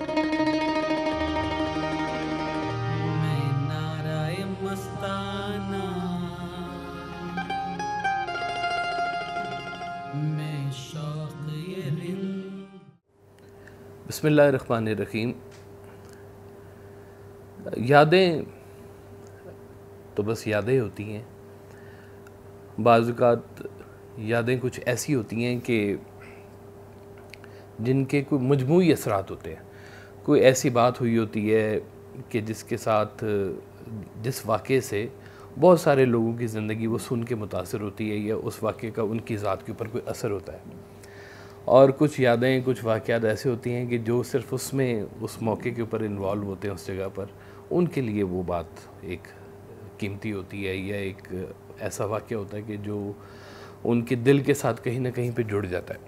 मैं नाराय मस्ताना, मैं शौक़ ये रिंद। बिस्मिल्लाहिर्रहमानिर्रहीम। यादें तो बस यादें होती हैं। बाज़ औक़ात यादें कुछ ऐसी होती हैं कि जिनके कोई मजमूई असरात होते हैं। कोई ऐसी बात हुई होती है कि जिसके साथ जिस वाक़े से बहुत सारे लोगों की ज़िंदगी वो सुन के मुतासिर होती है, या उस वाक़े का उनकी ज़ात के ऊपर कोई असर होता है। और कुछ यादें, कुछ वाक़यात ऐसे होती हैं कि जो सिर्फ़ उसमें उस मौके के ऊपर इन्वॉल्व होते हैं, उस जगह पर, उनके लिए वो बात एक कीमती होती है, या एक ऐसा वाक़या होता है कि जो उनके दिल के साथ कहीं ना कहीं पे जुड़ जाता है।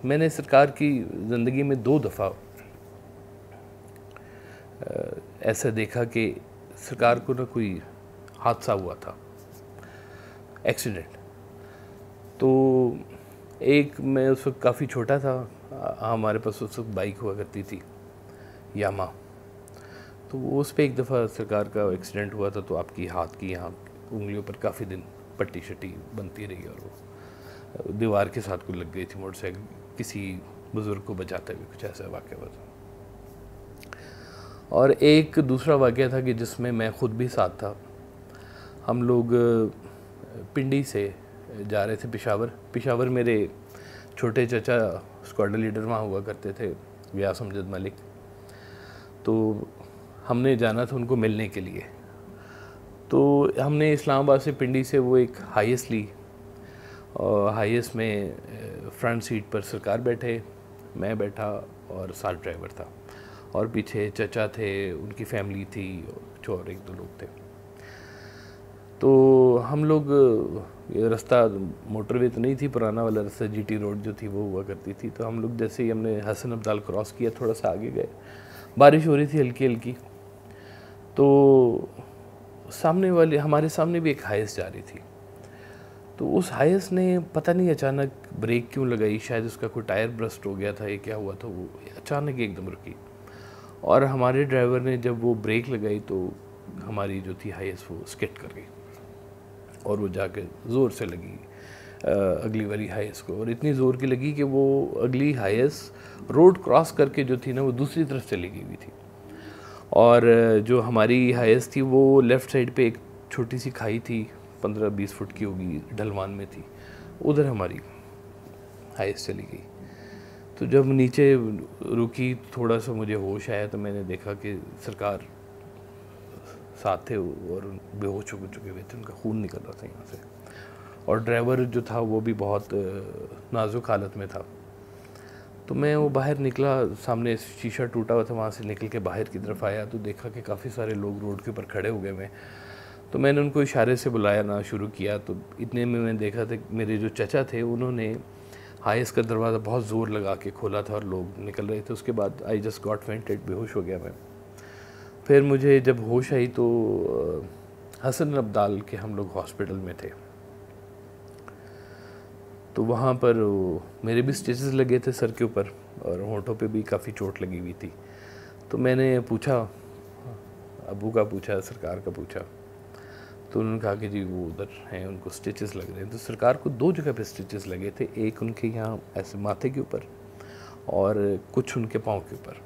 मैंने सरकार की ज़िंदगी में 2 दफ़ा ऐसा देखा कि सरकार को ना कोई हादसा हुआ था, एक्सीडेंट। तो एक, मैं उस वक्त काफ़ी छोटा था, हमारे पास उस वक्त बाइक हुआ करती थी यामा। तो उस पर एक दफ़ा सरकार का एक्सीडेंट हुआ था, तो आपकी हाथ की यहाँ उंगलियों पर काफ़ी दिन पट्टी शट्टी बनती रही, और वो दीवार के साथ को लग गई थी मोटरसाइकिल, किसी बुज़ुर्ग को बचाते हुए, कुछ ऐसा वाक़या हुआ था। और एक दूसरा वाक़या था कि जिसमें मैं ख़ुद भी साथ था। हम लोग पिंडी से जा रहे थे पेशावर। मेरे छोटे चाचा स्क्वाड लीडर वहाँ हुआ करते थे, व्यास अमजद मलिक। तो हमने जाना था उनको मिलने के लिए। तो हमने इस्लामाबाद से पिंडी से वो एक हाईएस ली, और हाईएस में फ्रंट सीट पर सरकार बैठे, मैं बैठा और साथ ड्राइवर था, और पीछे चचा थे, उनकी फैमिली थी, और 1-2 लोग थे। तो हम लोग, ये रास्ता मोटरवे तो नहीं थी, पुराना वाला रास्ता, जीटी रोड जो थी वो हुआ करती थी। तो हम लोग जैसे ही हमने हसन अब्दाल क्रॉस किया, थोड़ा सा आगे गए, बारिश हो रही थी हल्की हल्की। तो हमारे सामने भी एक हाईएस जा रही थी। तो उस हाईएस ने पता नहीं अचानक ब्रेक क्यों लगाई, शायद उसका कोई टायर ब्रस्ट हो गया था, ये क्या हुआ था, वो अचानक एकदम रुकी। और हमारे ड्राइवर ने जब वो ब्रेक लगाई तो हमारी जो थी हाईएस वो स्किड कर गई, और वो जाके ज़ोर से लगी अगली वाली हाईएस को, और इतनी ज़ोर की लगी कि वो अगली हाईएस रोड क्रॉस करके जो थी ना, वो दूसरी तरफ चली गई हुई थी। और जो हमारी हाईएस थी वो लेफ़्ट साइड पे एक छोटी सी खाई थी, 15-20 फुट की होगी, ढलवान में थी, उधर हमारी हाईएस चली गई। तो जब नीचे रुकी, थोड़ा सा मुझे होश आया, तो मैंने देखा कि सरकार साथ थे और बेहोश हो चुके हुए थे, उनका खून निकल रहा था यहाँ से, और ड्राइवर जो था वो भी बहुत नाजुक हालत में था। तो मैं वो बाहर निकला, सामने शीशा टूटा हुआ था, वहाँ से निकल के बाहर की तरफ आया, तो देखा कि काफ़ी सारे लोग रोड के ऊपर खड़े हो गए हुए। तो मैंने उनको इशारे से बुलाया ना शुरू किया। तो इतने में मैंने देखा था मेरे जो चचा थे, उन्होंने हाईएस का दरवाज़ा बहुत ज़ोर लगा के खोला था, और लोग निकल रहे थे। उसके बाद आई जस्ट गॉट फेंटेड, बेहोश हो गया मैं। फिर मुझे जब होश आई तो हसन अब्दाल के हम लोग हॉस्पिटल में थे। तो वहाँ पर मेरे भी स्टिचेस लगे थे सर के ऊपर, और होंठों पे भी काफ़ी चोट लगी हुई थी। तो मैंने पूछा, अबू का पूछा, सरकार का पूछा, तो उन्होंने कहा कि जी वो उधर हैं, उनको स्टिचेस लग रहे हैं। तो सरकार को 2 जगह पे स्टिचेस लगे थे, एक उनके यहाँ ऐसे माथे के ऊपर, और कुछ उनके पाँव के ऊपर।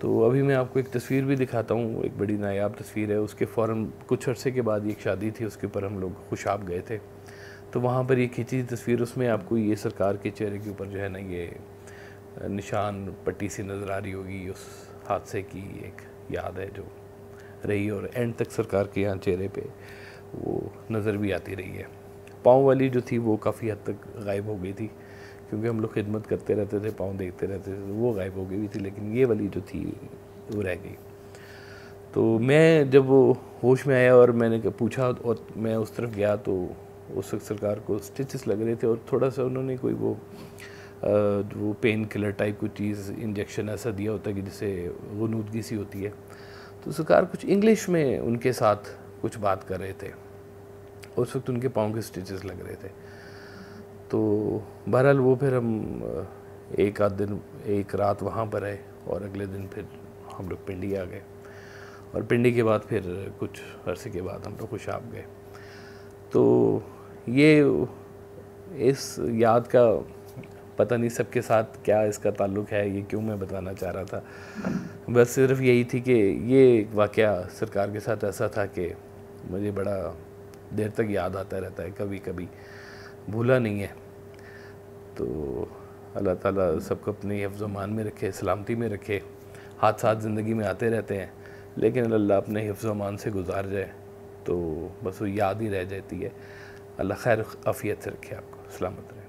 तो अभी मैं आपको एक तस्वीर भी दिखाता हूँ, एक बड़ी नायाब तस्वीर है। उसके फ़ौरन कुछ अरसे के बाद एक शादी थी, उसके ऊपर हम लोग खुशाब गए थे। तो वहाँ पर ये खींची तस्वीर, उसमें आपको ये सरकार के चेहरे के ऊपर जो है ना, ये निशान पट्टी सी नज़र आ रही होगी, उस हादसे की एक याद है जो रही, और एंड तक सरकार के यहाँ चेहरे पे वो नज़र भी आती रही है। पाँव वाली जो थी वो काफ़ी हद तक गायब हो गई थी, क्योंकि हम लोग खिदमत करते रहते थे, पाँव देखते रहते थे, तो वो गायब हो गई हुई थी, लेकिन ये वाली जो थी वो रह गई। तो मैं जब वो होश में आया और मैंने पूछा, और मैं उस तरफ गया, तो उस वक्त सरकार को स्टिचेस लग रहे थे, और थोड़ा सा उन्होंने कोई वो पेन किलर टाइप कोई चीज़, इंजेक्शन ऐसा दिया होता है कि जिससे गुनूदगी सी होती है। तो सरकार कुछ इंग्लिश में उनके साथ कुछ बात कर रहे थे, उस वक्त उनके पाँव के स्टिचेस लग रहे थे। तो बहरहाल वो फिर हम एक आध दिन एक रात वहाँ पर रहे और अगले दिन फिर हम लोग पिंडी आ गए और पिंडी के बाद फिर कुछ अरसे के बाद हम लोग कुशाब गए। तो ये इस याद का पता नहीं सबके साथ क्या इसका ताल्लुक़ है, ये क्यों मैं बताना चाह रहा था, बस सिर्फ यही थी कि ये एक वाक़या सरकार के साथ ऐसा था कि मुझे बड़ा देर तक याद आता रहता है, कभी कभी भूला नहीं है। तो अल्लाह ताला सबको अपनी हिफ्ज़-ओ-मान में रखे, सलामती में रखे। हादसात ज़िंदगी में आते रहते हैं, लेकिन अल्लाह अपने हिफ्ज़-ओ-मान से गुजार जाए तो बस वो याद ही रह जाती है। अल्लाह खैर आफ़ियत से रखे आपको, सलामत रहे।